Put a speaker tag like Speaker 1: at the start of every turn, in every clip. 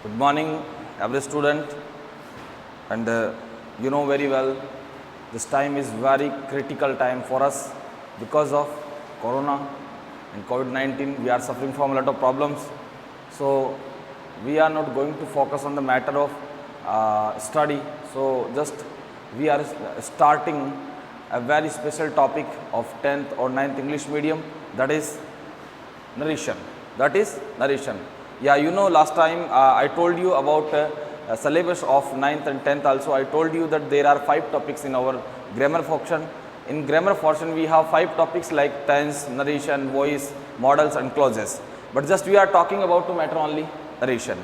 Speaker 1: Good morning, every student. And you know very well, this time is very critical time for us because of Corona and COVID-19. We are suffering from a lot of problems. So we are not going to focus on the matter of study. So just we are starting a very special topic of 10th or 9th English medium, that is narration. That is narration. Yeah, you know, last time I told you about syllabus of 9th and 10th also. I told you that there are 5 topics in our grammar portion. In grammar portion, we have 5 topics like tense, narration, voice, modals and clauses. But just we are talking about to matter only narration.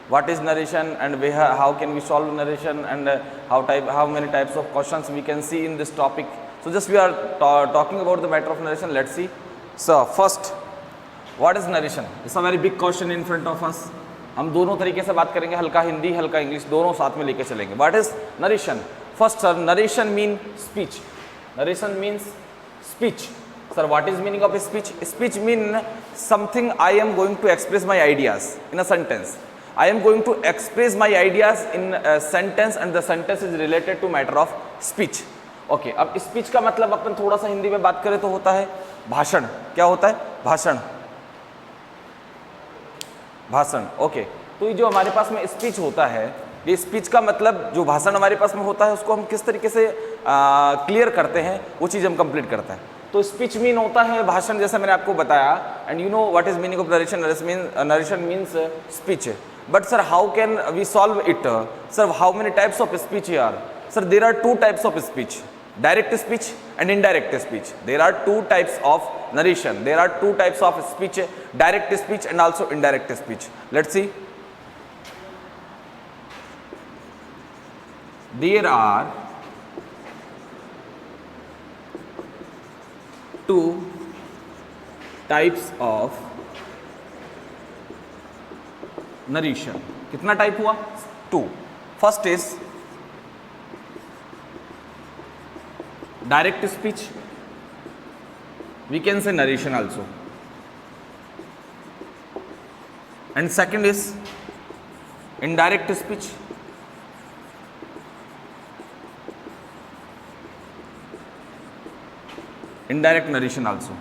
Speaker 1: What is narration and how can we solve narration, and how many types of questions we can see in this topic. So just we are talking about the matter of narration. Let's see. So first, what is narration? It's a very big question in front of us. हम दोनों तरीके से बात करेंगे, हल्का हिंदी हल्का English दोनों साथ में लेके चलेंगे. What is narration? First sir, narration mean speech. Narration means speech. Sir, what is meaning of speech? Speech mean something I am going to express my ideas in a sentence. I am going to express my ideas in a sentence and the sentence is related to matter of speech. Okay, अब speech का मतलब अपन थोड़ा सा हिंदी में बात करें तो होता है भाषण. क्या होता है? भाषण. भाषण. ओके, तो ये जो हमारे पास में स्पीच होता है, ये स्पीच का मतलब जो भाषण हमारे पास में होता है उसको हम किस तरीके से क्लियर करते हैं, वो चीज़ हम कंप्लीट करते हैं. तो स्पीच मीन होता है भाषण, जैसे मैंने आपको बताया. And you know what is meaning of narration? Narration means speech. But sir how can we solve it? Sir how many types of speech are? Sir there are 2 types of speech, direct speech and indirect speech. There are 2 types of narration. There are 2 types of speech, direct speech and also indirect speech. Let's see. There are 2 types of narration. कितना type हुआ? 2. First is direct speech. We can say narration also. And second is indirect speech. Indirect narration also.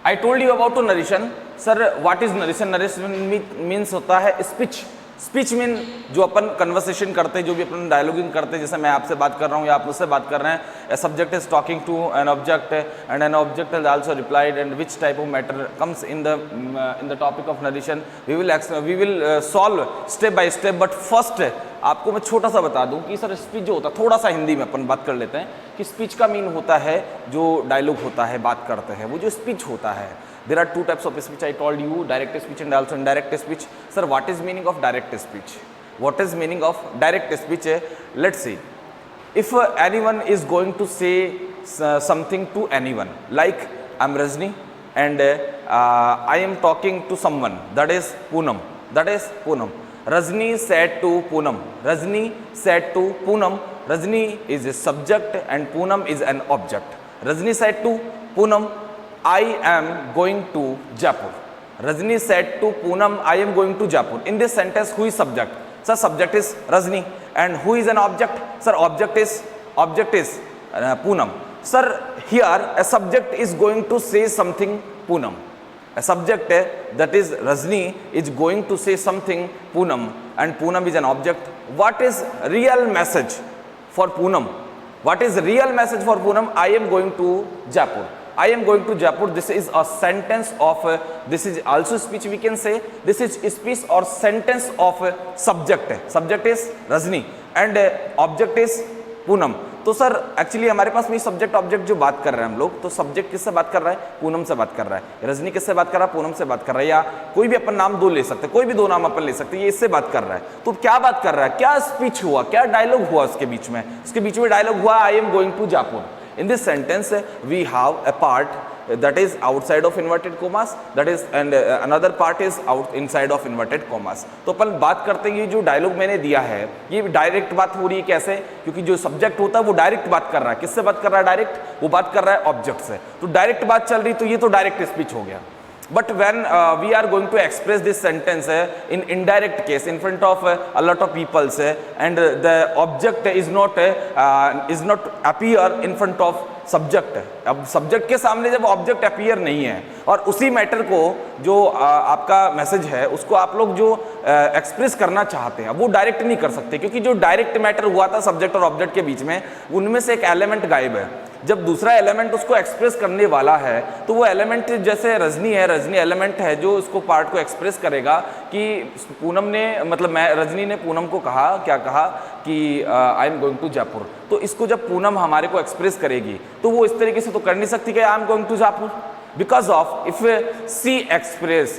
Speaker 1: I told you about to narration. Sir, what is narration? Narration means होता है speech. Speech mean जो अपन conversation करते हैं, जो भी अपन dialoguing करते हैं, जैसे मैं आपसे बात कर रहा हूँ या आप मुझसे बात कर रहे हैं. A subject is talking to an object and an object is also replied and which type of matter comes in the topic of narration. We will solve step by step. But first आपको मैं छोटा सा बता दूं कि sir speech जो होता है, थोड़ा सा हिंदी में अपन बात कर लेते हैं कि स्पीच का मीन होता है जो डायलॉग होता है, बात करते हैं, वो जो स्पीच होता है. There are 2 types of speech. I told you direct speech and also indirect speech. Sir, what is meaning of direct speech? What is meaning of direct speech? Let's see. If anyone is going to say something to anyone, like I'm Rajni and I am talking to someone, that is Poonam. That is Poonam. Rajni said to Poonam. Rajni said to Poonam. Rajni is a subject and Poonam is an object. Rajni said to Poonam, I am going to Jaipur. Rajni said to Poonam, I am going to Jaipur. In this sentence, who is subject? Sir, subject is Rajni. And who is an object? Sir, object is Poonam. Sir, here a subject is going to say something Poonam. A subject that is Rajni is going to say something Poonam, and Poonam is an object. What is real message for Poonam? What is real message for Poonam? I am going to Jaipur. I am going to Jaipur. This is a sentence of this is also speech, we can say. This is speech or sentence of subject. Subject is Rajni and object is Poonam. तो sir actually हमारे पास में subject object जो बात कर रहे हैं हम लोग, तो सब्जेक्ट किससे बात कर रहा है? पूनम से बात कर रहा है. रजनी किससे बात कर रहा है? पूनम से बात कर रहा है. या कोई भी अपन नाम 2 ले सकते हैं, कोई भी 2 नाम अपन ले सकते हैं. ये इससे बात कर रहा है. तो क्या बात कर रहा है? क्या स्पीच हुआ, क्या डायलॉग हुआ उसके बीच में? उसके बीच में डायलॉग हुआ I am going to Jaipur. In this sentence we have a part that is outside of inverted commas, that is, and another part is inside of inverted commas. तो अपन बात करते हैं, ये जो डायलॉग मैंने दिया है ये डायरेक्ट बात हो रही है. कैसे? क्योंकि जो सब्जेक्ट होता है वो डायरेक्ट बात कर रहा है. किससे बात कर रहा है? डायरेक्ट. वो बात कर रहा है ऑब्जेक्ट से. तो डायरेक्ट बात चल रही, तो ये तो डायरेक्ट स्पीच हो गया. But when we are going to express this sentence in indirect case in front of a lot of people and the object is not appear in front of subject है, अब subject के सामने जब object appear नहीं है और उसी matter को जो आपका मैसेज है उसको आप लोग जो एक्सप्रेस करना चाहते हैं वो डायरेक्ट नहीं कर सकते, क्योंकि जो डायरेक्ट मैटर हुआ था सब्जेक्ट और ऑब्जेक्ट के बीच में उनमें से एक एलिमेंट गायब है। जब दूसरा एलिमेंट उसको एक्सप्रेस करने वाला है तो वो एलिमेंट जैसे रजनी है, रजनी एलिमेंट है जो उसको पार्ट को एक्सप्रेस करेगा कि पूनम ने मतलब मैं रजनी ने पूनम को कहा, क्या कहा कि I am going to Jaipur, तो इसको जब पूनम हमारे को एक्सप्रेस करेगी तो वो इस तरीके से तो कर नहीं सकती कि I am going to Jaipur, because of if she express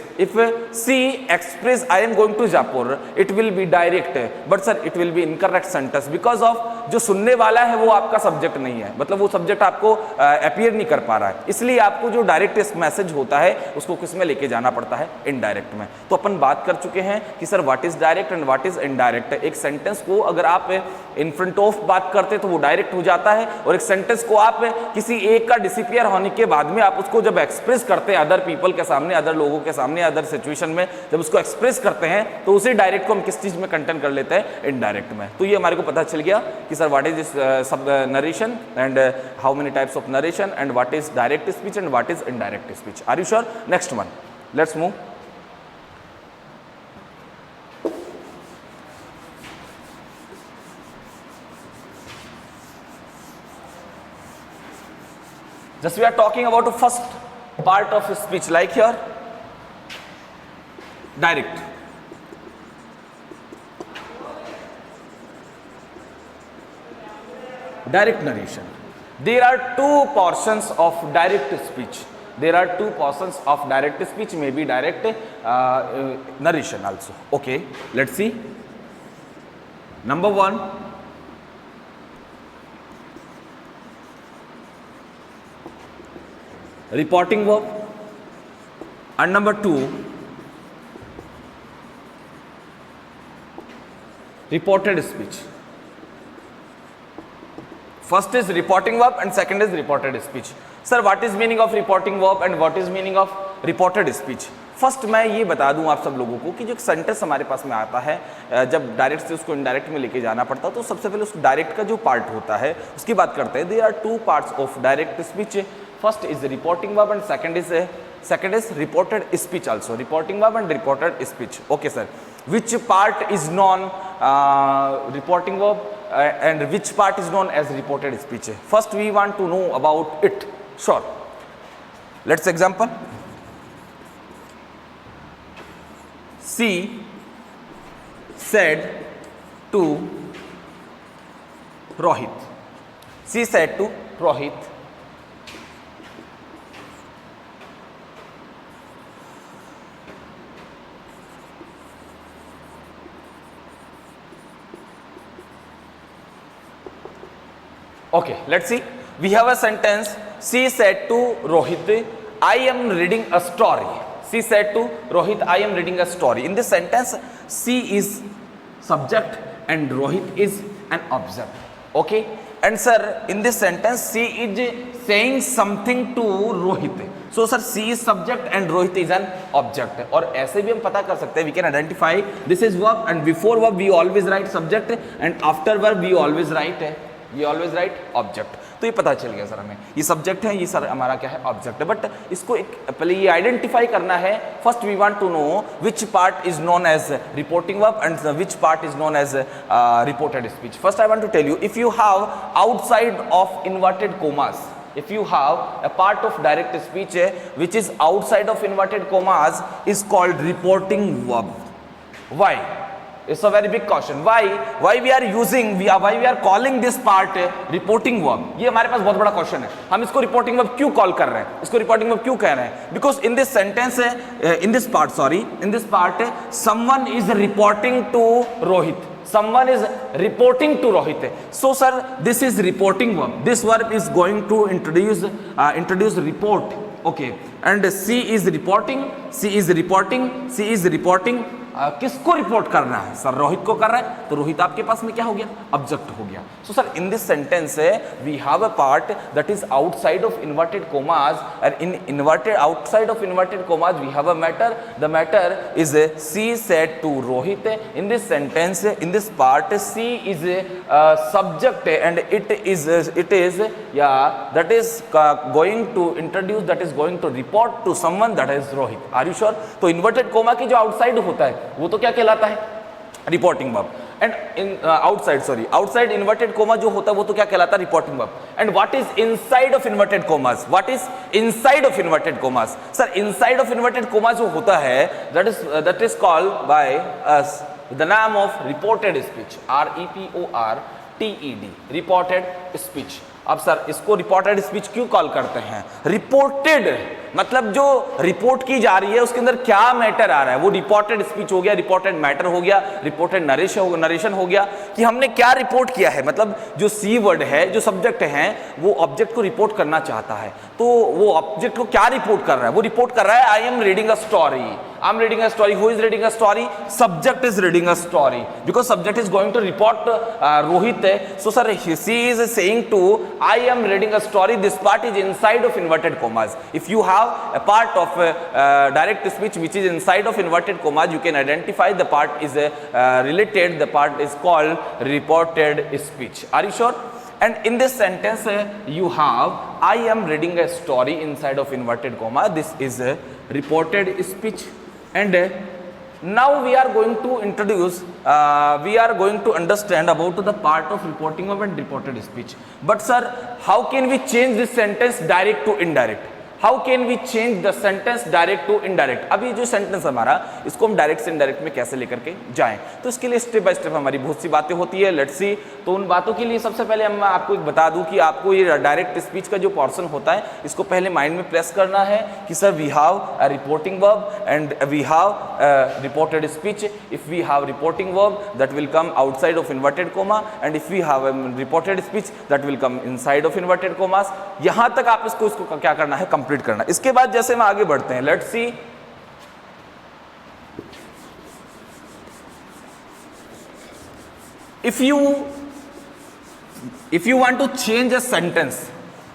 Speaker 1: I am going to Jaipur, it will be direct, but sir it will be incorrect sentence because of जो सुनने वाला है वो आपका सब्जेक्ट नहीं है, मतलब वो सब्जेक्ट आपको अपीयर नहीं कर पा रहा है, इसलिए आपको जो डायरेक्ट मैसेज होता है उसको किस में लेके जाना पड़ता है, इनडायरेक्ट में। तो अपन बात कर चुके हैं कि sir what is direct and what is indirect. एक सेंटेंस को अगर आप इन फ्रंट ऑफ बात करते तो वो डायरेक्ट हो जाता है, और एक सेंटेंस को आप किसी एक का डिसिपियर होने के बाद में आप उसको जब एक्सप्रेस करते हैं अदर पीपल के सामने, अदर लोगों के सामने, अदर सिचुएशन में जब उसको एक्सप्रेस करते हैं तो उसी डायरेक्ट को हम किस चीज में कंटेंट कर लेते हैं, इनडायरेक्ट में। तो ये हमारे को पता चल गया कि सर व्हाट इज दिस सब narration and how many types of narration and what is direct speech and what is indirect speech. Are you sure? Next one, let's move. Just we are talking about the first part of speech, like here, direct. Direct narration. There are two portions of direct speech. There are two portions of direct speech, maybe direct narration also. Okay, let's see. Number one, reporting verb, and number two, reported speech. First is reporting verb and second is reported speech. Sir, what is meaning of reporting verb and what is meaning of reported speech? First मैं ये बता दूं आप सब लोगों को कि जो सेंटेंस हमारे पास में आता है, जब डायरेक्ट से उसको इनडायरेक्ट में लेके जाना पड़ता है तो सबसे पहले उस डायरेक्ट का जो पार्ट होता है उसकी बात करते हैं। There are two parts of direct speech, first is reporting verb and second is reported speech also, reporting verb and reported speech. Okay sir, which part is known reporting verb and which part is known as reported speech? First we want to know about it. Sure, let's example. She said to Rohit. She said to Rohit, okay, let's see. We have a sentence. She said to Rohit, I am reading a story. She said to Rohit, I am reading a story. In this sentence, she is subject and Rohit is an object. Okay. And sir, in this sentence, she is saying something to Rohit. So sir, she is subject and Rohit is an object. और ऐसे भी हम पता कर सकते हैं, we can identify this is verb and before verb we always write subject and after verb we always write object. तो ये पता चल गया सर हमें, ये सब्जेक्ट है, ये सर हमारा क्या है, ऑब्जेक्ट है। बट इसको एक पहले ये आइडेंटिफाई करना है। First we want to know which part is known as reporting verb and which part is known as reported speech. First I want to tell you, if you have outside of inverted commas, if you have a part of direct speech which is outside of inverted commas is called reporting verb. Why? It's a very big question. Why we are calling this part reporting verb? ये हमारे पास बहुत बड़ा question है। हम इसको reporting verb क्यों call कर रहे हैं, इसको reporting verb क्यों कह रहे हैं? Because in this sentence, in this part, someone is reporting to Rohit. Someone is reporting to Rohit. So sir, this is reporting verb. This verb is going to introduce report. Okay, and she is reporting. किसको report करना है? Sir Rohit को कर रहा है, तो रोहित आपके पास में क्या हो गया? ऑब्जेक्ट हो गया. So sir in this sentence we have a part that is outside of inverted commas, and in inverted outside of inverted commas we have a matter. The matter is she said to Rohit. In this sentence, in this part, she is subject and it is yeah, that is going to introduce, that is going to report to someone, that is Rohit. Are you sure? तो inverted comma की जो outside होता है वो तो क्या कहलाता है? Reporting verb. And in outside inverted comma जो होता है वो तो क्या कहलाता है? Reporting verb. And what is inside of inverted commas? What is inside of inverted commas? Sir, inside of inverted commas जो होता है that is called by us the name of reported speech. REPORTED, reported speech. अब sir इसको reported speech क्यों call करते हैं? Reported मतलब जो रिपोर्ट की जा रही है उसके अंदर क्या मैटर आ रहा है वो रिपोर्टेड स्पीच हो गया, रिपोर्टेड मैटर हो गया, रिपोर्टेड नरेशन हो गया कि हमने क्या रिपोर्ट किया है. मतलब जो सी वर्ड है, जो सब्जेक्ट है, वो ऑब्जेक्ट को रिपोर्ट करना चाहता है, तो वो ऑब्जेक्ट को क्या रिपोर्ट कर रहा है? वो रिपोर्ट कर रहा है I am reading a story. I am reading a story. Who is reading a story? Subject is reading a story because subject is going to report Rohit. So sir she is saying to I am reading a story. This part is inside of inverted commas. If you have a part of direct speech which is inside of inverted commas, you can identify the part is related. The part is called reported speech. Are you sure? And in this sentence, you have I am reading a story inside of inverted comma. This is a reported speech. And now we are going to introduce, we are going to understand about the part of reporting verb and reported speech. But sir, how can we change this sentence direct to indirect? How can we change the sentence direct to indirect? अभी जो sentence हमारा इसको हम direct से indirect में कैसे लेकर के जाएं, तो इसके लिए स्टेप बाय स्टेप हमारी बहुत सी बातें होती है. लेट्स सी. तो उन बातों के लिए सबसे पहले हम आपको एक बता दूं कि आपको ये डायरेक्ट स्पीच का जो पोर्शन होता है इसको पहले माइंड में प्लेस करना है कि sir we have a reporting verb and we have reported speech. If we have reporting verb that will come outside of inverted comma, and if we have reported speech that will come inside of inverted commas. यहां तक आप इसको क्या करना है? Complete करना. इसके बाद जैसे हम आगे बढ़ते हैं, let's see. if you want to change a sentence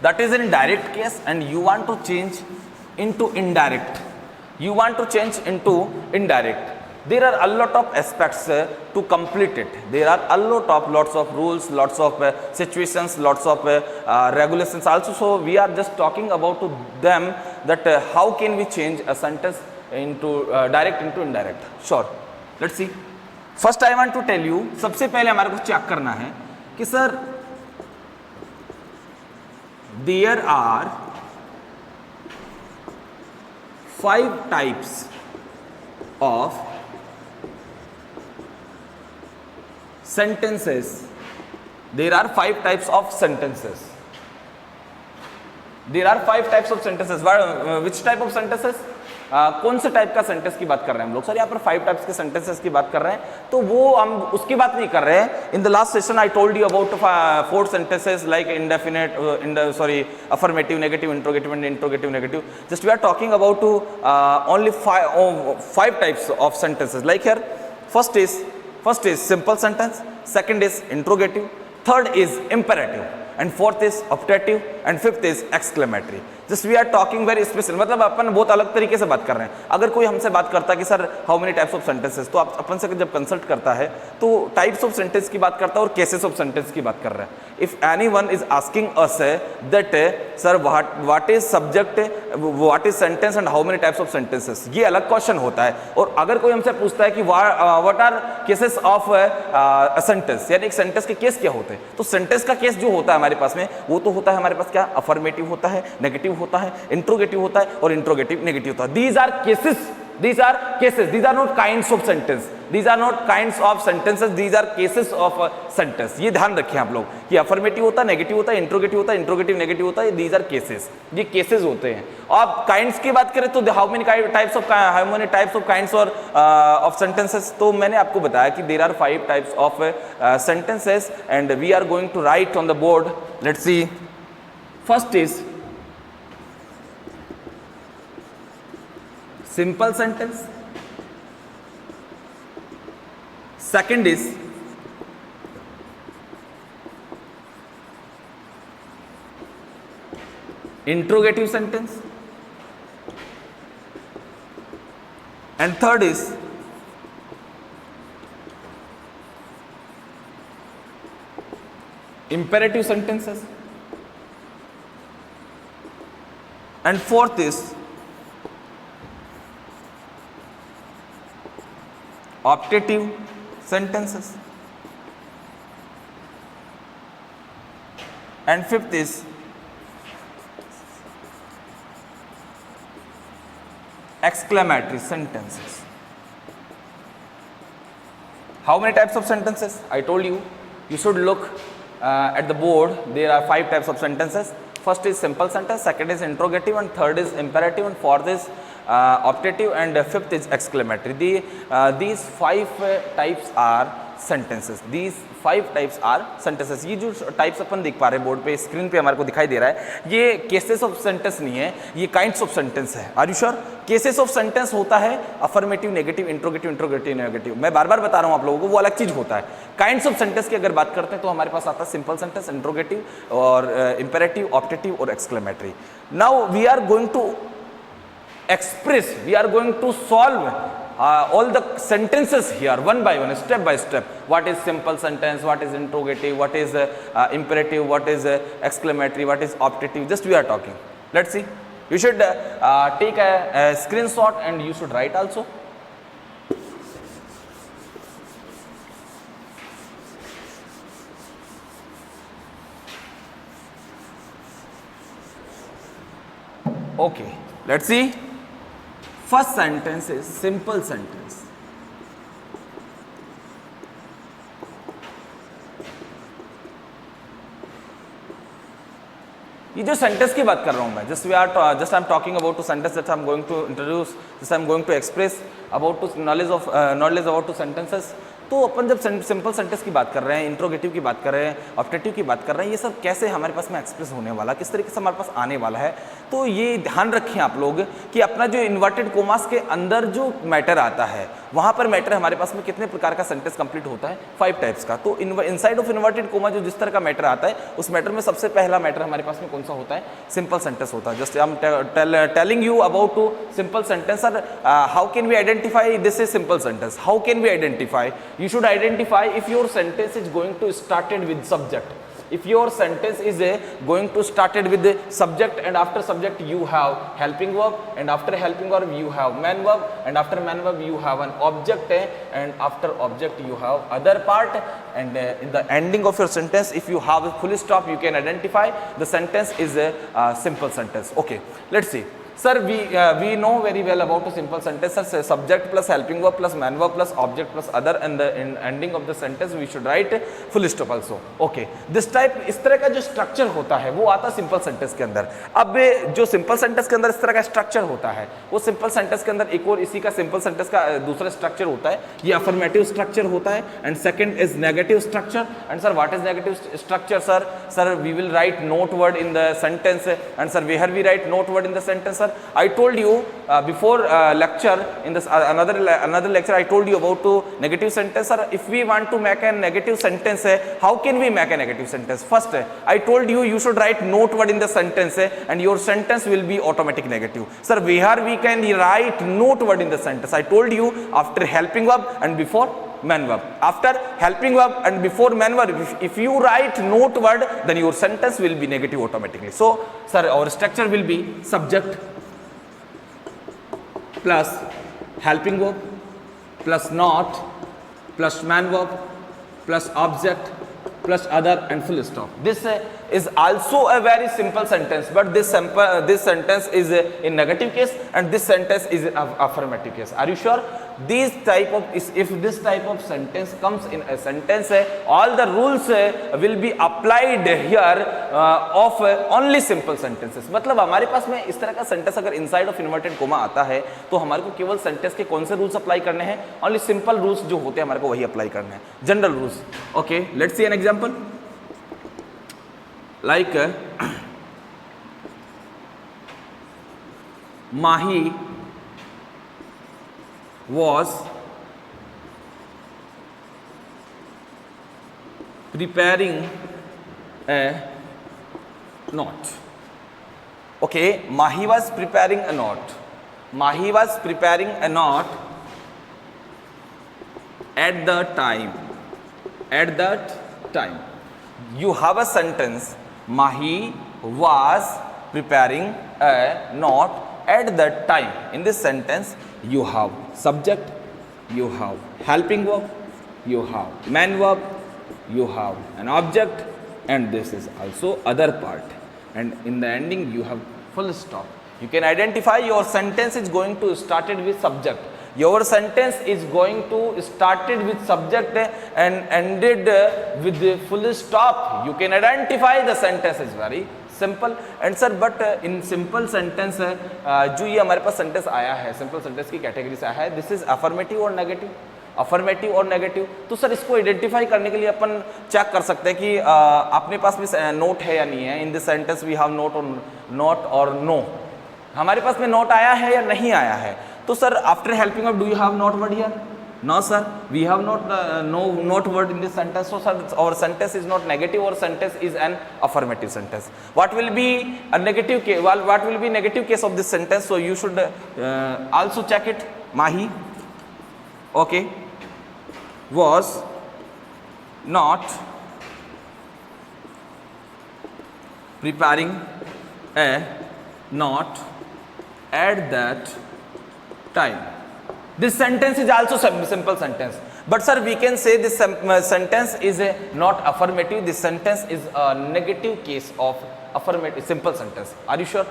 Speaker 1: that is in direct case and you want to change into indirect, there are a lot of aspects to complete it. There are lots of rules, lots of situations, lots of regulations also. So we are just talking about to them that how can we change a sentence into direct into indirect. Sure, let's see. First I want to tell you, सबसे पहले हमारे को check करना है कि sir there are 5 types of sentences. There are 5 types of sentences. There are 5 types of sentences. Which type of sentences? कौन से type का सेंटेंस की बात कर रहे हैं हम लोग? सर यहाँ पर 5 टाइप्स के सेंटेंसेस की बात कर रहे हैं, तो वो हम उसकी बात नहीं कर रहे हैं. In the last session I told you about 4 sentences like indefinite, affirmative, negative, interrogative and interrogative negative. Just we are talking about to only 5 types of sentences. Like here first is simple sentence, second is interrogative, third is imperative, and fourth is optative, and fifth is exclamatory. Just we are talking very special. मतलब अपन बहुत अलग तरीके से बात कर रहे हैं. अगर कोई हमसे बात करता है कि sir how many types of sentences, तो आप अपन से जब कंसल्ट करता है तो टाइप्स ऑफ सेंटेंस की बात करता है और केसेस ऑफ सेंटेंस की बात कर रहा है. If any one is asking us that sir what is subject, what is sentence and how many types of sentences, ये अलग क्वेश्चन होता है. और अगर कोई हमसे पूछता है कि what are cases of sentence, यानी एक सेंटेंस के केस क्या होते हैं, तो सेंटेंस का केस जो होता है हमारे पास में वो तो होता है हमारे पास क्या, अफर्मेटिव होता है, नेगेटिव होता है, इंट्रोगेटिव होता है और इंट्रोगेटिव नेगेटिव होता है. These are cases, these are not kinds of sentence, these are not kinds of sentences, these are cases of a sentence. ये ध्यान रखें आप लोग कि अफर्मेटिव होता है, नेगेटिव होता है, इंट्रोगेटिव होता है, इंट्रोगेटिव नेगेटिव होता है. these are cases, ये केसेस होते हैं. आप काइंड्स की बात करें तो how many types of kinds और ऑफ सेंटेंसेस, तो मैंने आपको बताया कि there are 5 types of sentences and we are going to write on the board. Let's see. First is simple sentence, Second is interrogative sentence, and third is imperative sentences, and fourth is optative sentences, and fifth is exclamatory sentences. How many types of sentences? I told you, you should look at the board. There are 5 types of sentences. First is simple sentence, second is interrogative, and third is imperative, and fourth is optative, and fifth is exclamatory. These 5 types are sentences. These 5 types are sentences. ये जो types अपन देख पा रहे हैं board पे, screen पे हमारे को दिखाई दे रहा है, ये केसेस ऑफ सेंटेंस नहीं है, ये काइंड्स ऑफ सेंटेंस है. Are you sure? Cases of sentence होता है affirmative, negative, interrogative, interrogative, negative. मैं बार बार बता रहा हूँ आप लोगों को, वो अलग चीज होता है. काइंड्स ऑफ सेंटेंस की अगर बात करते हैं तो हमारे पास आता है सिंपल सेंटेंस, इंट्रोगेटिव और इंपेरेटिव, ऑप्टेटिव और exclamatory. Now we are going to express, we are going to solve all the sentences here one by one, step by step. What is simple sentence, what is interrogative, what is imperative, what is exclamatory, what is optative, just we are talking. Let's see. You should take a screenshot and you should write also. Okay, let's see. First sentence is simple sentence. ये जो sentence की बात कर रहा हूं मैं, just I am talking about to sentence that I am going to introduce, just I am going to express about to knowledge about to sentences. तो अपन जब सिंपल सेंटेंस की बात कर रहे हैं, इंट्रोगेटिव की बात कर रहे हैं, ऑप्टेटिव की बात कर रहे हैं, ये सब कैसे हमारे पास में एक्सप्रेस होने वाला, किस तरीके से हमारे पास आने वाला है, तो ये ध्यान रखें आप लोग कि अपना जो इन्वर्टेड कोमास के अंदर जो मैटर आता है, वहाँ पर मैटर हमारे पास में कितने प्रकार का सेंटेंस कंप्लीट होता है, 5 टाइप्स का. तो इनसाइड ऑफ इन्वर्टेड कोमा जो जिस तरह का मैटर आता है, उस मैटर में सबसे पहला मैटर हमारे पास में कौन सा होता है? सिंपल सेंटेंस होता है. Just I am telling you about to simple sentence. Sir how can we identify this is simple sentence? How can we identify? You should identify if your sentence is going to started with subject. If your sentence is going to started with the subject, and after subject you have helping verb, and after helping verb you have main verb, and after main verb you have an object, and after object you have other part, and in the ending of your sentence if you have a full stop you can identify the sentence is a simple sentence. Okay, let's see. Sir, we know very well about a simple sentence. Sir, subject plus helping verb plus main verb plus object plus other, and the ending of the sentence we should write full stop also. Okay, this type, इस तरह का जो structure होता है वो आता है simple sentence के अंदर. अब जो सिंपल सेंटेंस के अंदर इस तरह का स्ट्रक्चर होता है, वो सिंपल सेंटेंस के अंदर एक और इसी का सिंपल सेंटेंस का दूसरा स्ट्रक्चर होता है. ये अफर्मेटिव स्ट्रक्चर होता है, and second is negative structure. And sir what is negative structure? Sir we will write not word in the sentence, and sir where we write not word in the sentence? Sir, I told you before lecture in this another lecture I told you about to negative sentence. Sir, if we want to make a negative sentence, how can we make a negative sentence? First, I told you should write note word in the sentence, and your sentence will be automatic negative. Sir, where we can write note word in the sentence? I told you after helping verb and before main verb. After helping verb and before main verb, if you write note word, then your sentence will be negative automatically. So sir, our structure will be subject plus helping verb plus not plus main verb plus object plus other and full stop. This is also a very simple sentence, but this sentence is in negative case and this sentence is in affirmative case. Are you sure? These type of, if this type of sentence comes in a sentence, all the rules will be applied here of only simple sentences. मतलब हमारे पास में इस तरह का sentence अगर inside of inverted coma आता है तो हमारे को केवल सेंटेंस के कौन से रूल्स अप्लाई करने हैं? ओनली सिंपल रूल्स जो होते हैं हमारे को वही अप्लाई करने हैं, general rules. Okay, let's see an example. Like Mahi was preparing a knot. Okay, Mahi was preparing a knot. Mahi was preparing a knot at the time. At that time. You have a sentence. Mahi was preparing a knot at that time. In this sentence, you have subject, you have helping verb, you have main verb, you have an object, and this is also other part. And in the ending, you have full stop. You can identify your sentence is going to started with subject. Your sentence is going to started with subject and ended with the full stop. You can identify the sentence is very simple. And sir, but in simple sentence जो ये हमारे पास sentence आया है, simple sentence की category से आया है, this is affirmative और negative. अफर्मेटिव और नेगेटिव, तो सर इसको आइडेंटिफाई करने के लिए अपन चेक कर सकते हैं कि अपने पास भी नोट है या नहीं है. In this sentence we have not और नो. हमारे पास में नोट आया है या नहीं आया है. तो sir after helping verb do you have not word here? No sir, we have not word in this sentence. So sir our sentence is not negative और sentence is an affirmative sentence. What will be a negative case? What will be negative case of this sentence? So you should also check it. Mahi okay was not preparing a knot at that time. This sentence is also simple sentence, but sir we can say this sentence is not affirmative. This sentence is a negative case of affirmative simple sentence. Are you sure?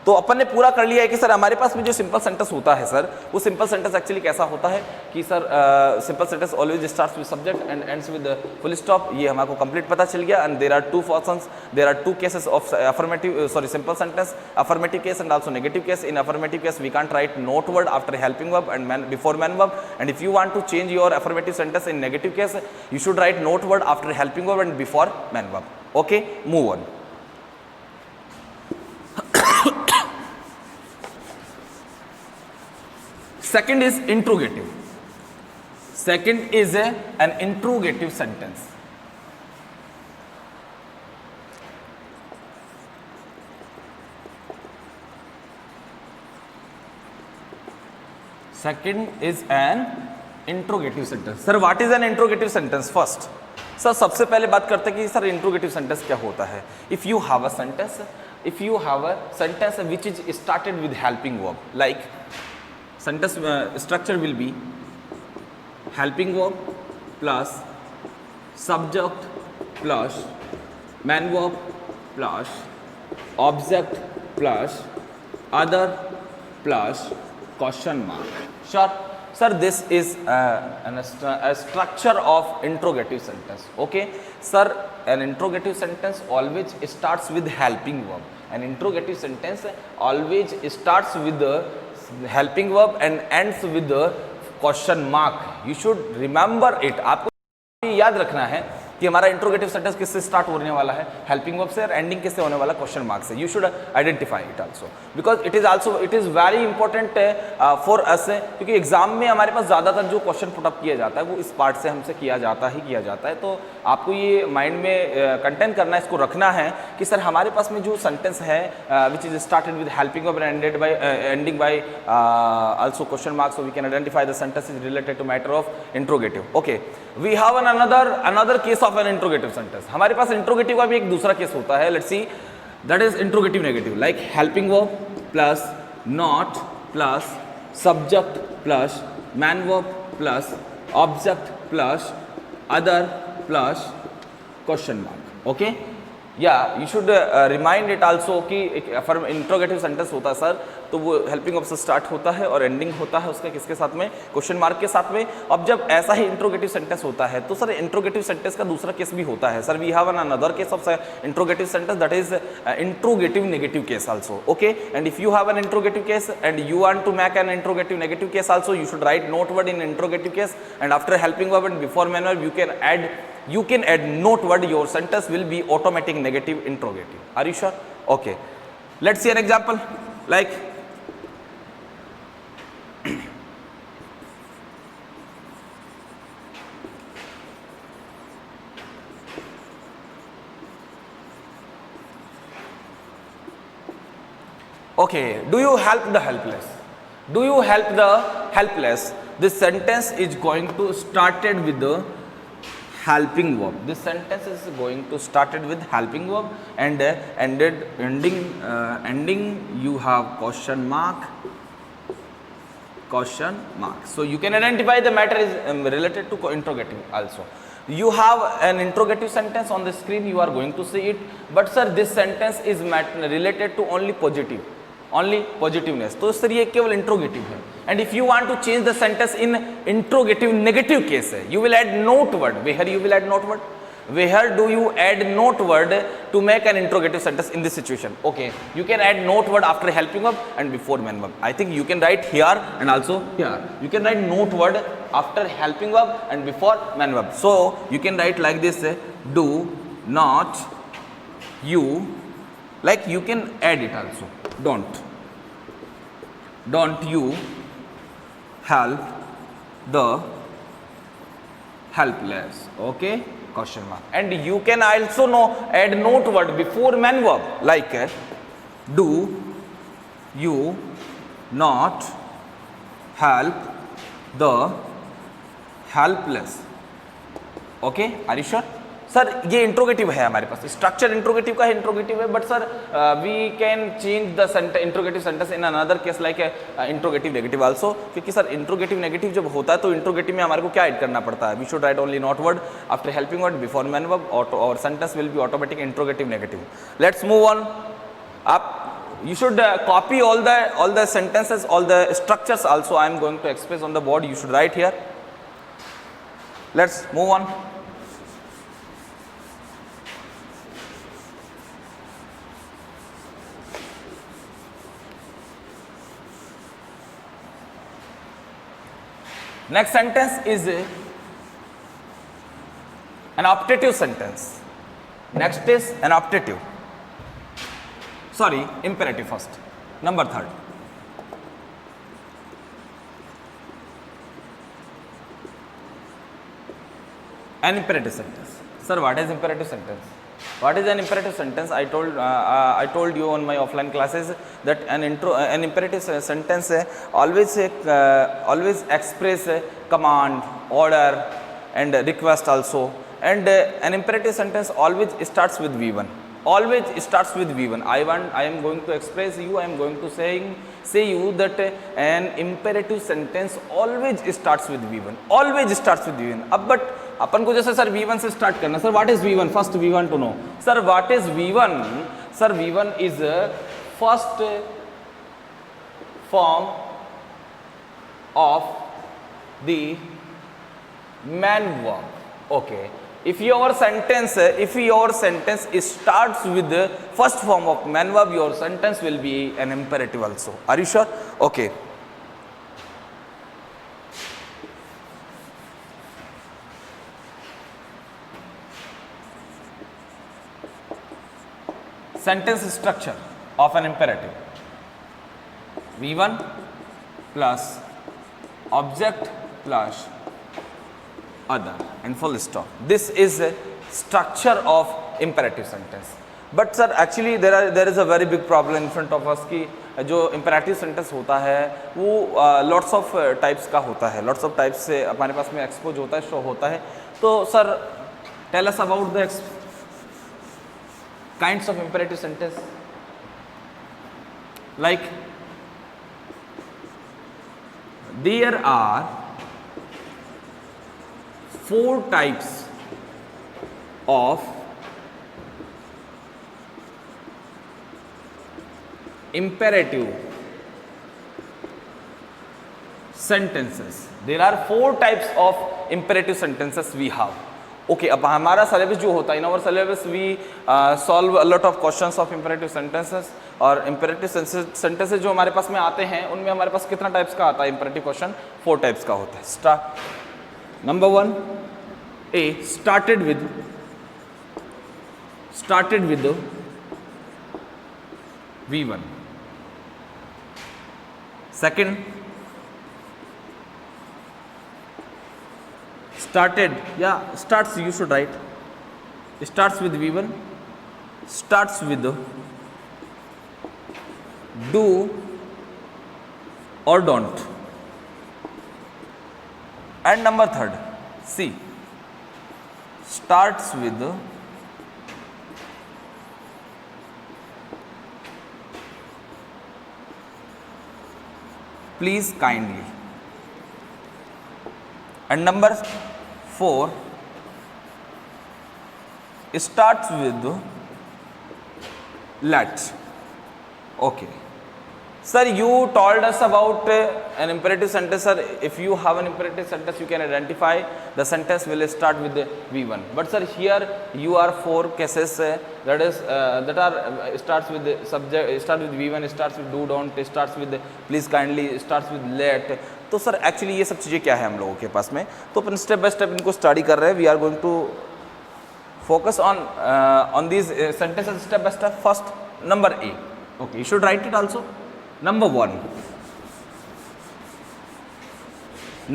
Speaker 1: तो अपन ने पूरा कर लिया है कि sir हमारे पास में जो सिंपल सेंटेंस होता है सर, वो सिंपल सेंटेंस एक्चुअली कैसा होता है कि sir simple sentence always starts with subject and ends with full stop. ये हमको कंप्लीट पता चल गया. And there are two persons, there are two cases of affirmative simple sentence, affirmative case and also negative case. In affirmative case we can't write not word after helping verb and before main verb. And if you want to change your affirmative sentence in negative case, you should write not word after helping verb and before main verb. Okay, move on. Second is interrogative. Second is an interrogative sentence. Second is an interrogative sentence. Sir, what is an interrogative sentence? First, sir सबसे पहले बात करते हैं कि sir interrogative sentence क्या होता है. If you have a sentence which is started with helping verb, like sentence structure will be helping verb plus subject plus main verb plus object plus other plus question mark. Sure sir, this is a structure of interrogative sentence. Okay sir, an interrogative sentence always starts with helping verb. An interrogative sentence always starts with the helping verb and ends with the question mark. You should remember it. आपको याद रखना है कि हमारा interrogative sentence किससे start होने वाला है, हेल्पिंग वर्ब से, और एंडिंग किससे होने वाला, क्वेश्चन मार्क से. You should identify it also because it is very important for us, क्योंकि एग्जाम में हमारे पास ज़्यादातर जो क्वेश्चन पुटअप किया जाता है वो इस पार्ट से हमसे किया जाता है. तो आपको ये माइंड में कंटेंट करना है, इसको रखना है कि सर हमारे पास में जो सेंटेंस है which is started with helping verb and ending by also question mark, so we can identify the sentence is related to matter of interrogative. Okay, we have another case of an interrogative sentence. हमारे पास interrogative का भी एक दूसरा case होता है. Let's see, that is interrogative negative, like helping verb plus not plus subject plus main verb plus object plus other plus question mark. Okay, या you should remind it also कि एक interrogative sentence होता है sir, तो वो helping verb से start होता है और एंडिंग होता है उसका किसके साथ में, क्वेश्चन मार्क के साथ में. अब जब ऐसा ही इंट्रोगेटिव सेंटेंस होता है तो सर इंट्रोगेटिव सेंटेंस का दूसरा केस भी होता है. Sir we have an another case of interrogative sentence, that is interrogative negative case also. Okay, and if you have an interrogative case and you want to make an interrogative negative case also, you should write not word in interrogative case and after helping verb and before main verb you can add note word. Your sentence will be automatic negative interrogative. Are you sure? Okay, let's see an example. Like Okay, do you help the helpless? Do you help the helpless? This sentence is going to started with the helping verb. This sentence is going to started with helping verb and ending you have question mark. So you can identify the matter is related to interrogative also. You have an interrogative sentence on the screen, you are going to see it, but sir this sentence is related to only positiveness, तो sir ये केवल interrogative है. And if you want to change the sentence in interrogative negative case है, you will add not word. Where you will add not word? Where do you add note word to make an interrogative sentence in this situation? Okay, you can add note word after helping verb and before main verb. I think you can write here and also here. You can write note word after helping verb and before main verb. So you can write like this: do not you, like you can add it also. Don't you help the helpless. Okay. Question mark. And you can also add note word before main verb, like do you not help the helpless. Okay, are you sure? Sir ये interrogative है हमारे पास, structure interrogative का है, interrogative है, but sir we can change the interrogative sentence in another case like interrogative negative also, क्योंकि sir interrogative negative जब होता है तो इंट्रोगेटिव में हमारे को क्या ऐड करना पड़ता है? We should write only not word after helping word before main verb और sentence will be automatic interrogative negative. Let's move on. आप you should copy all the sentences, all the structures also I am going to express on the board. You should write here. Let's move on. Next sentence is an optative sentence. Next is an optative. Sorry, imperative first. Number 3. An imperative sentence. Sir, what is imperative sentence? What is an imperative sentence? I told you on my offline classes that an imperative sentence always express command, order, and request also. And an imperative sentence always starts with V1. Always starts with V1. I am going to express you. I am going to say you that an imperative sentence always starts with V1. Always starts with V1. अब but अपन को जैसे sir V1 से start करना. Sir what is V1? First we want to know. Sir what is V1? Sir V1 is first form of the man verb. Okay. If your sentence starts with the first form of man verb, your sentence will be an imperative also. Are you sure? Okay. Sentence structure of an imperative: V1 plus object plus other and full stop. This is a structure of imperative sentence. But sir actually there is a very big problem in front of us कि जो imperative sentence होता है वो lots of types का होता है, lots of types से हमारे पास में expose होता है, show होता है. तो sir tell us about the kinds of imperative sentence. Like there are 4 types of imperative sentences. There are 4 types of imperative sentences we have. Okay, अब हमारा syllabus जो होता है, in our syllabus we solve a lot of questions of imperative sentences. और imperative sentences जो हमारे पास में आते हैं उनमें हमारे पास कितना टाइप्स का आता है imperative question? 4 टाइप्स का होता है. Number 1, A, started with V1. Second, starts, you should write, starts with V1, starts with do or don't. And number third, C, starts with please kindly. And number 4 starts with let. Okay. Sir, you told us about an imperative sentence. Sir, if you have an imperative sentence, you can identify the sentence will start with V1. But sir, here you are 4 cases that is that are starts with the subject, start with V1, starts with do, don't, starts with please kindly, starts with let. तो sir actually ये सब चीज़ें क्या है हम लोगों के पास में, तो अपन स्टेप बाय स्टेप इनको स्टडी कर रहे हैं. We are going to focus on these sentences step by step. First number A. Okay, you should write it also. Number 1.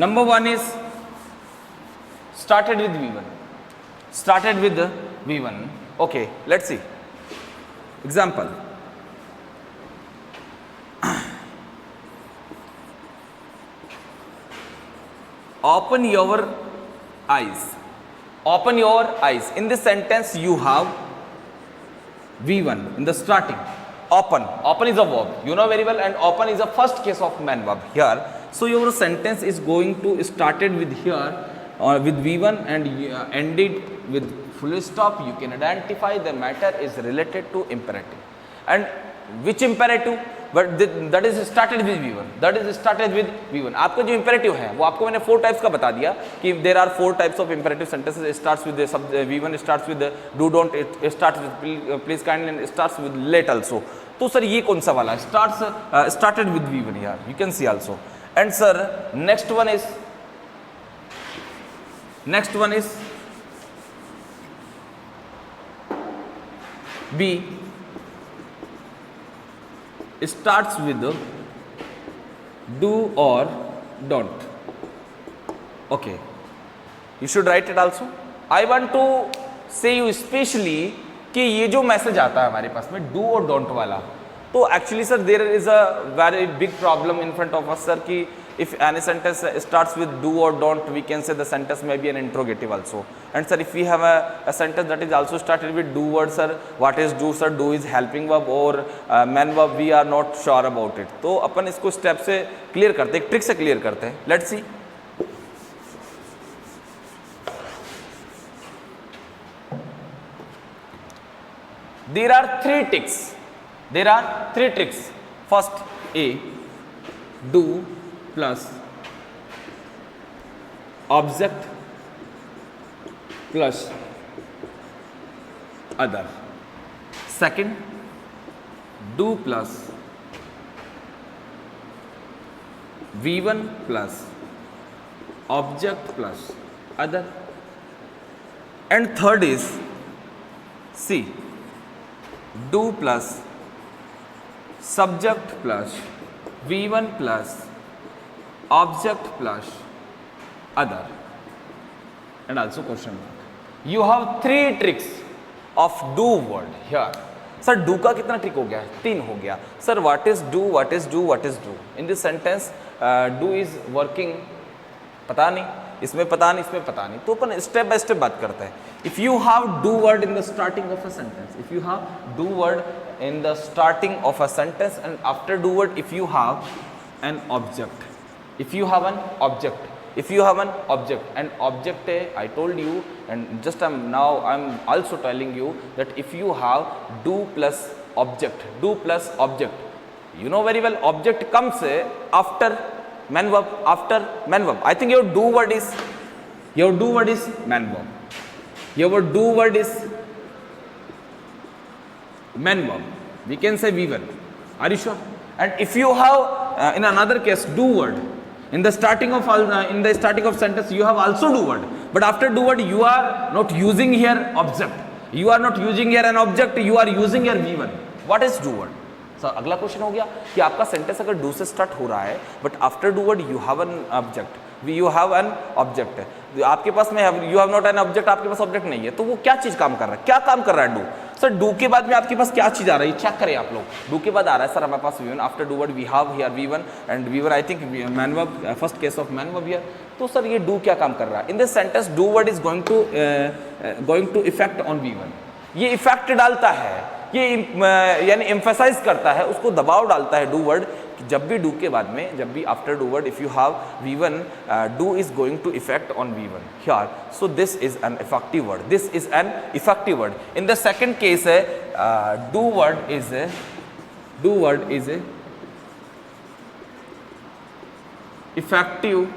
Speaker 1: Number 1 is started with V1. Started with V1. Okay, let's see. Example. Open your eyes. Open your eyes. In this sentence, you have V1 in the starting. Open. Open is a verb. You know very well, and open is a first case of main verb here. So your sentence is going to started with here with V1 and ended with full stop. You can identify the matter is related to imperative. And which imperative? But that is started with V1. That is started with V1. आपका जो imperative है वो आपको मैंने 4 types का बता दिया कि there are 4 types of imperative sentences. It starts with the V1, starts with the do, don't, it starts with please kindly, and starts with let also. तो सर ये कौन सा वाला started with V1 here, you can see also. And sir, next one is B, starts with do or don't. Okay, you should write it also. I want to say you especially कि ये जो message आता है हमारे पास में do और don't वाला, तो actually sir there is a very big problem in front of us sir कि if any sentence starts with do और don't we can say the sentence may be an interrogative also. And sir if we have a sentence that is also started with do word, sir what is do? Sir do is helping verb और main verb, we are not sure about it. तो अपन इसको step से clear करते हैं, एक trick से clear करते हैं. Let's see. There are 3 tricks. There are 3 tricks. First, A, do plus object plus other. Second, do plus V1 plus object plus other. And third is C, do plus subject plus V1 plus object plus other, and also question mark. You have 3 tricks of do word here. Sir do का कितना trick हो गया? 3 हो गया. Sir what is do, what is do, what is do? In this sentence do is working, पता नहीं, इसमें पता नहीं, इसमें पता नहीं. तो अपन स्टेप बाय स्टेप बात करते हैं. If you have do word in the starting of a sentence, if you have do word in the starting of a sentence, and after do word if you have an object, if you have an object, if you have an object, and object I told you, and just now I'm also telling you that if you have do plus object, do plus object, you know very well object comes after main verb, after main verb. I think your do word is main verb. Your do word is main verb. We can say V1. Are you sure? And if you have in another case do word in the starting of sentence, you have also do word. But after do word, you are not using here object. You are not using here an object. You are using here V1. What is do word? So अगला question हो गया कि आपका sentence अगर do से start हो रहा है but after do word you have an object, you have an object है, आपके पास में you have not an object, आपके पास ऑब्जेक्ट नहीं है, तो वो क्या चीज काम कर रहा है, क्या काम कर रहा है डू? सर डू के बाद में आपके पास क्या चीज आ रही है, चेक करें आप लोग। डू के बाद आ रहा है सर हमारे पास V1, after do word we have here V1 and V1 I think main verb, first case of main verb here. तो सर ये डू क्या काम कर रहा है in this sentence, do word is going to effect on V1, ये effect डालता है, ये यानी एम्फसाइज करता है, उसको दबाव डालता है डू वर्ड। जब भी डू के बाद में, जब भी after do word if you have V1, do is going to effect on V1 here, so this is an effective word, this is an effective word. In the second case है do word is effective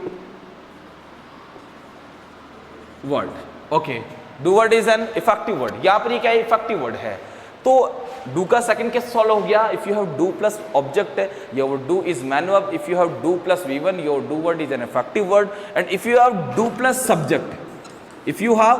Speaker 1: word. Okay, do word is an effective word, यहां पर ये क्या है, effective word है। तो do का second case solve हो गया। If you have do plus object, your do is man verb. If you have do plus V1, your do word is an effective word. And if you have do plus subject, if you have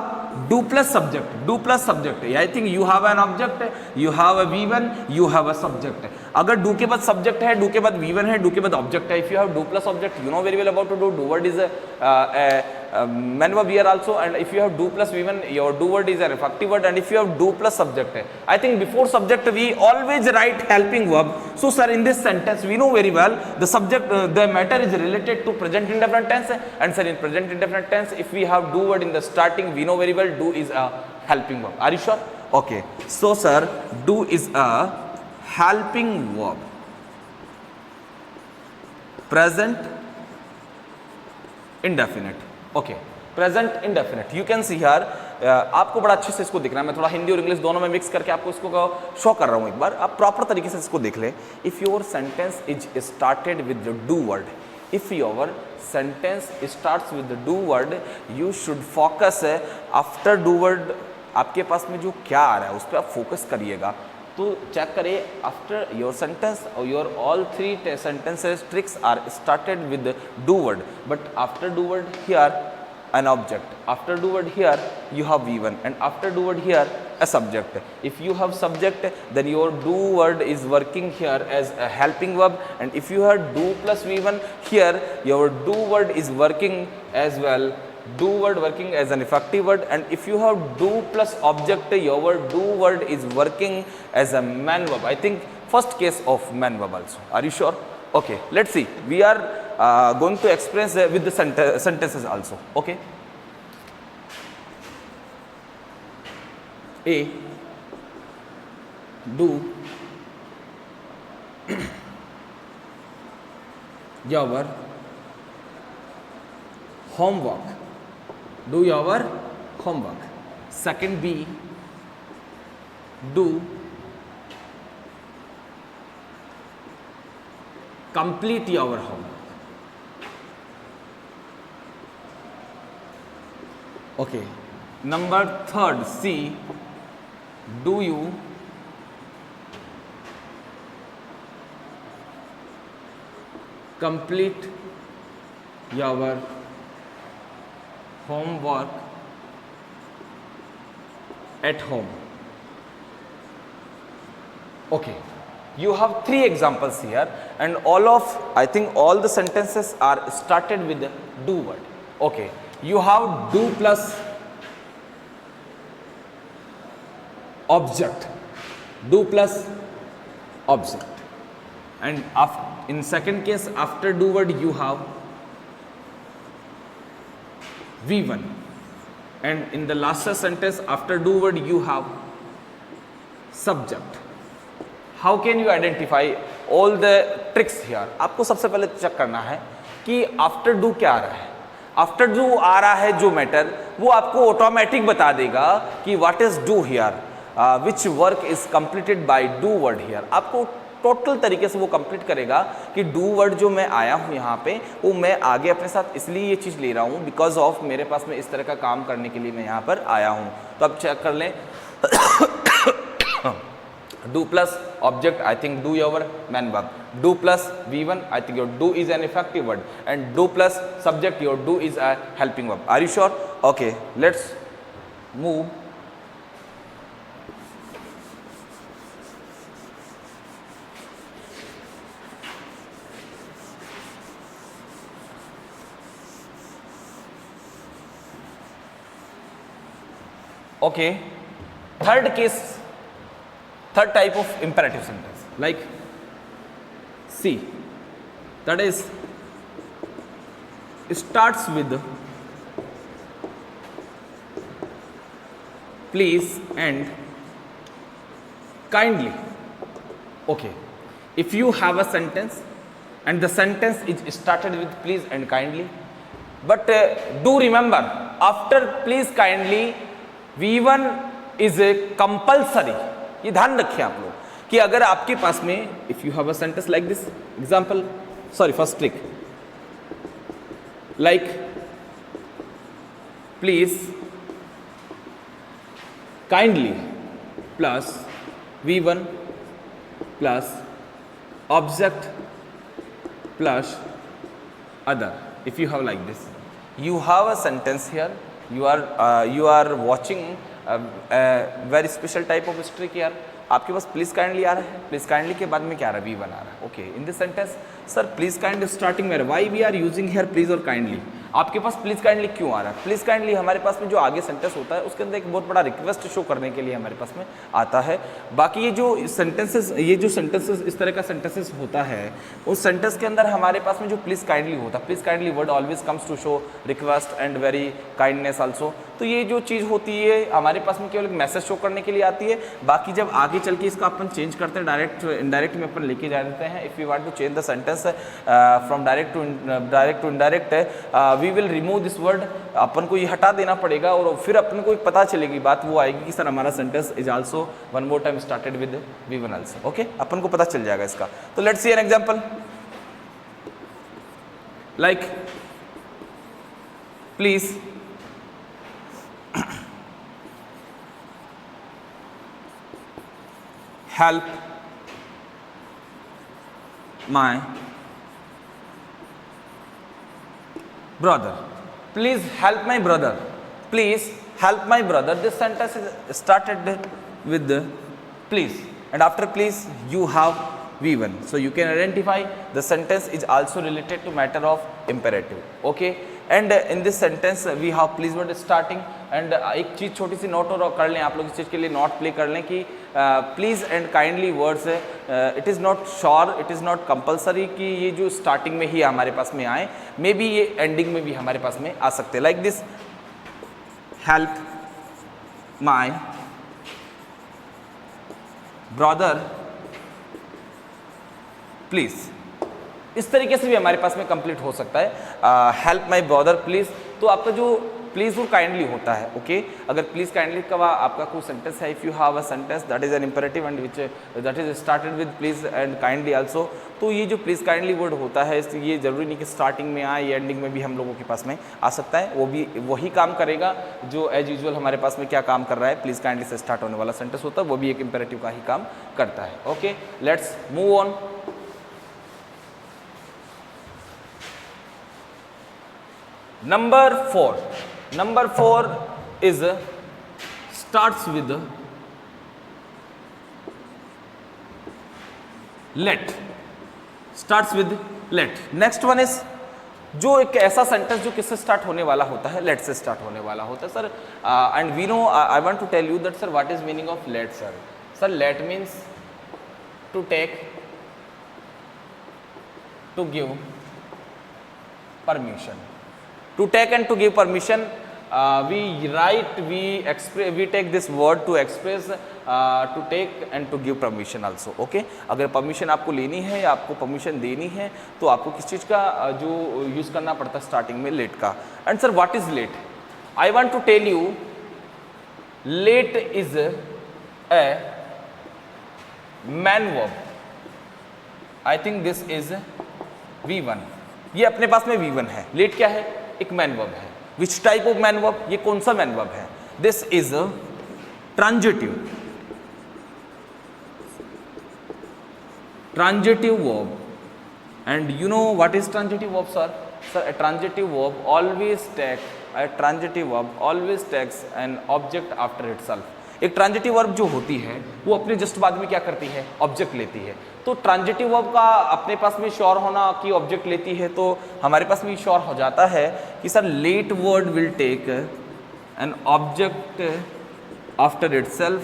Speaker 1: do plus subject, I think you have an object, you have a V1, you have a subject। अगर do के बाद subject है, do के बाद V1 है, do के बाद object है, if you have do plus object, you know very well about to do word is a man verb here also, and if you have do plus V1, your do word is an effective word, and if you have do plus subject, I think before subject we always write helping verb। So sir, in this sentence we know very well the subject, the matter is related to present indefinite tense, and sir in present indefinite tense if we have do word in the starting, we know very well do is a helping verb। Are you sure? Okay, so sir do is a helping verb, present indefinite। Okay, present indefinite, you can see here, आपको बड़ा अच्छे से इसको दिख रहा है, मैं थोड़ा हिंदी और इंग्लिश दोनों में मिक्स करके आपको इसको शो कर रहा हूं, एक बार आप प्रॉपर तरीके से इसको देख लें। If your sentence is started with the do word, if your sentence starts with the do word, you should focus after do word, आपके पास में जो क्या आ रहा है उस पर आप फोकस करिएगा। तो चेक करिए, after your sentence your all three sentences tricks are started with do word, but after do word here an object, after do word here you have V1, and after do word here a subject। if you have subject, then your do word is working here as a helping verb, and if you have do plus V1 here, your do word is working as well, do word working as an effective word, and if you have do plus object, your do word is working as a man verb, I think first case of man verb also। Are you sure? Okay, let's see, we are going to express with the sentences also। Okay, A, do your homework, do your homework। Second B, do complete your homework। Okay, number third C, do you complete your homework at home। Okay, you have three examples here, and all of, I think all the sentences are started with the do word। Okay, you have do plus object, do plus object, and in second case after do word you have V1, and in the last sentence after do word you have subject। How can you identify all the tricks here? आपको सबसे पहले check करना है कि after do क्या आ रहा है। After do आ रहा है जो मैटर, वो आपको ऑटोमेटिक बता देगा कि what is do here, which work is completed by do word here. आपको टोटल तरीके से वो कंप्लीट करेगा कि डू वर्ड जो मैं आया हूँ यहाँ पे, वो मैं आगे अपने साथ इसलिए ये चीज़ ले रहा हूँ बिकॉज ऑफ मेरे पास में इस तरह का काम करने के लिए मैं यहाँ पर आया हूँ। तो अब चेक कर लें, do plus object, I think do your man verb, do plus V1, I think your do is an effective word, and do plus subject, your do is a helping verb। Are you sure? Okay, let's move okay, third case Third type of imperative sentence, like C, that is starts with please and kindly. Okay, if you have a sentence and the sentence is started with please and kindly, but do remember after please kindly V1 is a compulsory. ये ध्यान रखिए आप लोग कि अगर आपके पास में if you have a sentence like this example, sorry first trick, like please kindly plus V1 plus object plus other. If you have like this, you have a sentence here, you are watching a very special type of trick here. आपके पास please kindly आ रहा है, please kindly के बाद में क्या आ रहा है, V1 आ रहा है. Okay, in this sentence sir please kind starting में, why we are using here please और काइंडली. आपके पास प्लीज काइंडली क्यों आ रहा है? प्लीज काइंडली हमारे पास में जो आगे सेंटेंस होता है उसके अंदर एक बहुत बड़ा रिक्वेस्ट शो करने के लिए हमारे पास में आता है. बाकी ये जो सेंटेंसेस इस तरह का सेंटेंसेस होता है, उस सेंटेंस के अंदर हमारे पास में जो प्लीज काइंडली होता है, please kindly word always comes to show request and very kindness also. तो ये जो चीज़ होती है हमारे पास में केवल एक मैसेज शो करने के लिए आती है. बाकी जब आगे चल के इसका अपन चेंज करते हैं, डायरेक्ट इनडायरेक्ट में अपन लेके जा देते हैं. If you want to change the sentence from direct to indirect, we will remove this word. अपन को ये हटा देना पड़ेगा और फिर अपन को एक पता चलेगी, बात वो आएगी कि सर हमारा sentence is also one more time started with V1 also. Okay, अपन को पता चल जाएगा इसका. तो let's see an example, like please help my brother. Please help my brother. Please help my brother. This sentence is started with the please, and after please you have V1. So you can identify the sentence is also related to matter of imperative. Okay, and in this sentence we have please word starting. And एक चीज़ छोटी सी note और कर लें आप लोग, इस चीज़ के लिए नोट प्ले कर लें कि please and kindly words it is not sure, it is not compulsory कि ये जो स्टार्टिंग में ही हमारे पास में आए, मे बी ये एंडिंग में भी हमारे पास में आ सकते हैं. Like this, help my brother please. इस तरीके से भी हमारे पास में कंप्लीट हो सकता है. हेल्प माई ब्रदर प्लीज़, तो आपका जो प्लीज और काइंडली होता है. ओके, अगर प्लीज काइंडली का आपका कोई सेंटेंस है, if you have a sentence that is N imperative and which that is started with please and kindly also, तो ये जो प्लीज काइंडली वर्ड होता है ये जरूरी नहीं कि स्टार्टिंग में आए या एंडिंग में भी हम लोगों के पास में आ सकता है. वो भी वही काम करेगा जो एज यूजुअल हमारे पास में क्या काम कर रहा है, प्लीज काइंडली से स्टार्ट होने वाला सेंटेंस होता है, वो भी एक इंपेरेटिव का ही काम करता है. Okay, let's move on. Number 4 is starts with let. Starts with let. Next one is जो एक ऐसा सेंटेंस जो किससे स्टार्ट होने वाला होता है, लेट से स्टार्ट होने वाला होता है sir. And we know, I want to tell you that sir what is meaning of let sir. Sir let means to take, to give permission. To take and to give permission, we take this word to express to take and to give permission also. Okay, अगर permission आपको लेनी है या आपको permission देनी है तो आपको किस चीज़ का जो यूज़ करना पड़ता है स्टार्टिंग में, लेट का. And sir what is late? I want to tell you late is a man verb. I think this is V1. ये अपने पास में V1 है. लेट क्या है? एक मैन वर्ब है. विच टाइप ऑफ मैन वर्ब? ये कौन सा मैन वर्ब है? This is transitive verb. And you know what is transitive verb sir? Sir a transitive verb always takes an object after itself. एक transitive verb जो होती है वो अपने जस्ट बाद में क्या करती है, ऑब्जेक्ट लेती है. तो ट्रांजिटिव वर्ब का अपने पास में श्योर होना कि ऑब्जेक्ट लेती है, तो हमारे पास में श्योर हो जाता है कि sir let word will take an object after itself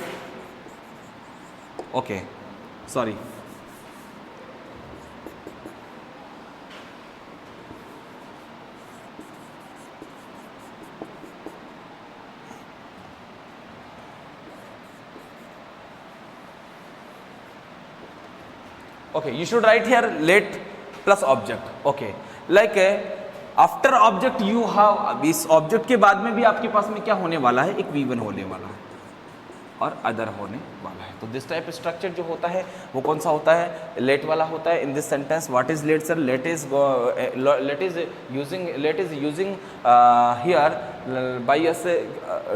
Speaker 1: okay sorry, okay, you should write here let plus object. Okay, like after object you have, इस ऑब्जेक्ट के बाद में भी आपके पास में क्या होने वाला है, एक V1 होने वाला है और अदर होने वाला है। तो दिस टाइप स्ट्रक्चर जो होता है वो कौन सा होता है, लेट वाला होता है। In this sentence what is let sir, let is using here by us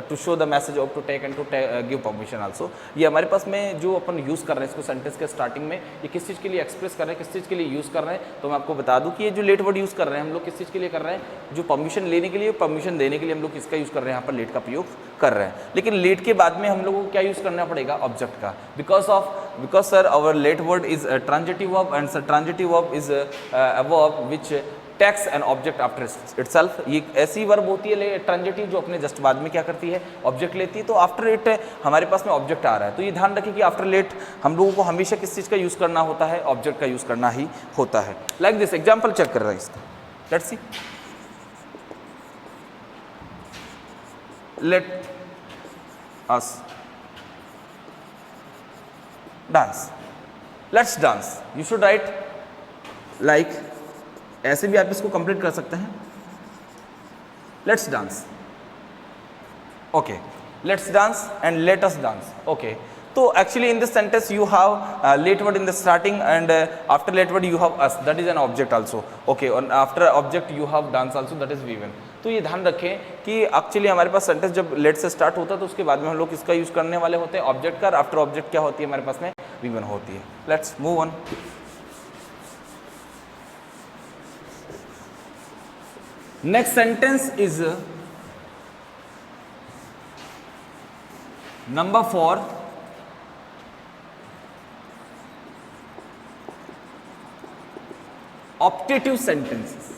Speaker 1: to show the message of to take and to give permission also. ये हमारे पास में जो अपन यूज़ कर रहे हैं इसको सेंटेंस के स्टार्टिंग में, ये किस चीज़ के लिए एक्सप्रेस कर रहे हैं, किस चीज़ के लिए यूज़ कर रहे हैं। तो मैं आपको बता दूं कि ये जो लेट वर्ड यूज़ कर रहे हैं हम लोग किस चीज़ के लिए कर रहे हैं, जो परमिशन लेने के लिए, परमिशन देने के लिए हम लोग किसका यूज़ कर रहे हैं, यहाँ पर लेट का प्रयोग कर रहे हैं। लेकिन लेट के बाद में हम लोगों को क्या यूज़ करना पड़ेगा, ऑब्जेक्ट का, because sir our let word is transitive verb and sir transitive verb is a verb which takes an object after itself. ये ऐसी वर्ब होती है ट्रांजिटिव जो अपने जस्ट बाद में क्या करती है, ऑब्जेक्ट लेती है। तो आफ्टर इट हमारे पास में ऑब्जेक्ट आ रहा है, तो ये ध्यान रखिए कि आफ्टर लेट हम लोगों को हमेशा किस चीज़ का यूज़ करना होता है, ऑब्जेक्ट का यूज़ करना ही होता है। लाइक दिस एग्जाम्पल चेक कर रहे हैं इसका, let's see, let us dance, let's dance. You should write like, ऐसे भी आप इसको कंप्लीट कर सकते हैं, let's dance. Okay, let's dance and let us dance. Okay, तो actually in this sentence you have let word in the starting and after let word you have us, that is an object also. Okay, और after object you have dance also, that is V1। तो ये ध्यान रखें कि actually हमारे पास sentence जब late से start होता है तो उसके बाद में हम लोग किसका यूज करने वाले होते हैं, ऑब्जेक्ट का। आफ्टर ऑब्जेक्ट क्या होती है हमारे पास में, V1 होती है। Let's move on. Next sentence is number 4, optative sentences.